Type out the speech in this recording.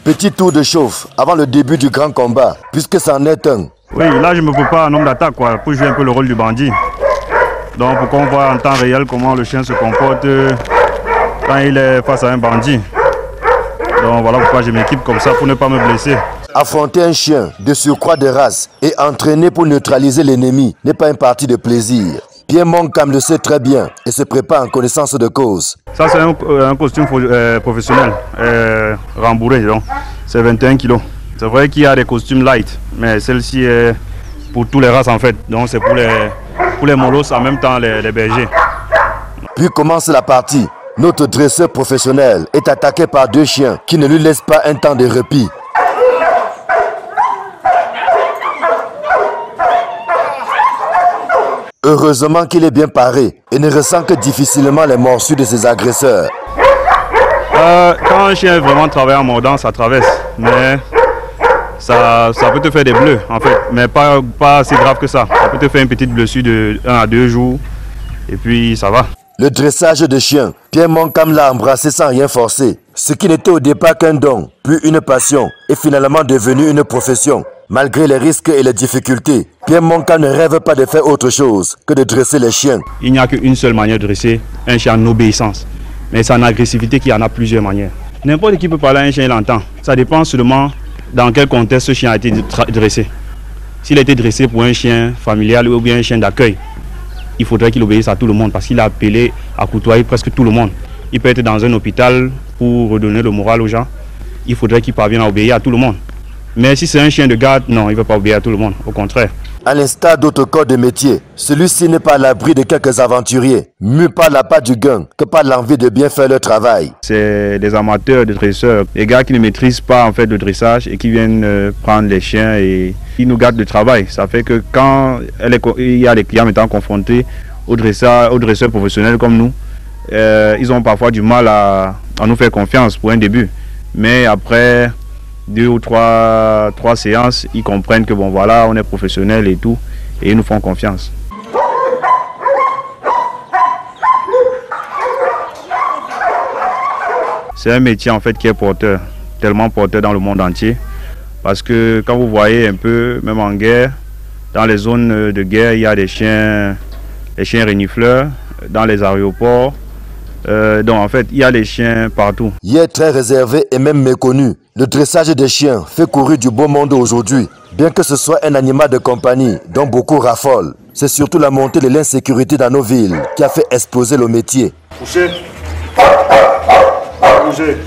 Petit tour de chauffe avant le début du grand combat, puisque c'en est un. Oui, là je me prépare un homme d'attaque pour jouer un peu le rôle du bandit. Donc pour qu'on voit en temps réel comment le chien se comporte quand il est face à un bandit. Donc voilà pourquoi je m'équipe comme ça pour ne pas me blesser. Affronter un chien de surcroît de race et entraîner pour neutraliser l'ennemi n'est pas une partie de plaisir. Pierre Moncam le sait très bien et se prépare en connaissance de cause. Ça c'est un costume professionnel, rembourré, donc c'est 21 kg. C'est vrai qu'il y a des costumes light, mais celle-ci est pour toutes les races en fait. Donc c'est pour les molosses, en même temps les bergers. Puis commence la partie. Notre dresseur professionnel est attaqué par deux chiens qui ne lui laissent pas un temps de répit. Heureusement qu'il est bien paré et ne ressent que difficilement les morsures de ses agresseurs. Quand un chien vraiment travaille en mordant, ça traverse. Mais ça peut te faire des bleus en fait, mais pas assez grave que ça. Ça peut te faire une petite blessure de 1 à 2 jours et puis ça va. Le dressage de chiens, Pierre Moncam l'a embrassé sans rien forcer. Ce qui n'était au départ qu'un don, puis une passion, est finalement devenu une profession. Malgré les risques et les difficultés, Pierre Moncam ne rêve pas de faire autre chose que de dresser les chiens. Il n'y a qu'une seule manière de dresser un chien en obéissance. Mais c'est en agressivité qu'il y en a plusieurs manières. N'importe qui peut parler à un chien, il l'entend. Ça dépend seulement dans quel contexte ce chien a été dressé. S'il a été dressé pour un chien familial ou bien un chien d'accueil, il faudrait qu'il obéisse à tout le monde parce qu'il a appelé à côtoyer presque tout le monde. Il peut être dans un hôpital pour redonner le moral aux gens. Il faudrait qu'il parvienne à obéir à tout le monde. Mais si c'est un chien de garde, non, il ne va pas obéir à tout le monde, au contraire. À l'instar d'autres corps de métier, celui-ci n'est pas à l'abri de quelques aventuriers, mus par la part du gain que par l'envie de bien faire leur travail. C'est des amateurs de dresseurs, des gars qui ne maîtrisent pas en fait le dressage et qui viennent prendre les chiens et ils nous gardent le travail. Ça fait que quand il y a des clients étant confrontés aux dresseurs professionnels comme nous, ils ont parfois du mal à nous faire confiance pour un début. Mais après 2 ou 3 séances, ils comprennent que bon voilà, on est professionnel et tout, et ils nous font confiance. C'est un métier en fait qui est porteur, tellement porteur dans le monde entier, parce que quand vous voyez un peu, même en guerre, dans les zones de guerre, il y a des chiens renifleurs, dans les aéroports. Donc en fait, il y a les chiens partout. Il est très réservé et même méconnu. Le dressage des chiens fait courir du beau monde aujourd'hui. Bien que ce soit un animal de compagnie dont beaucoup raffolent, c'est surtout la montée de l'insécurité dans nos villes qui a fait exploser le métier. Couchez. Bougez.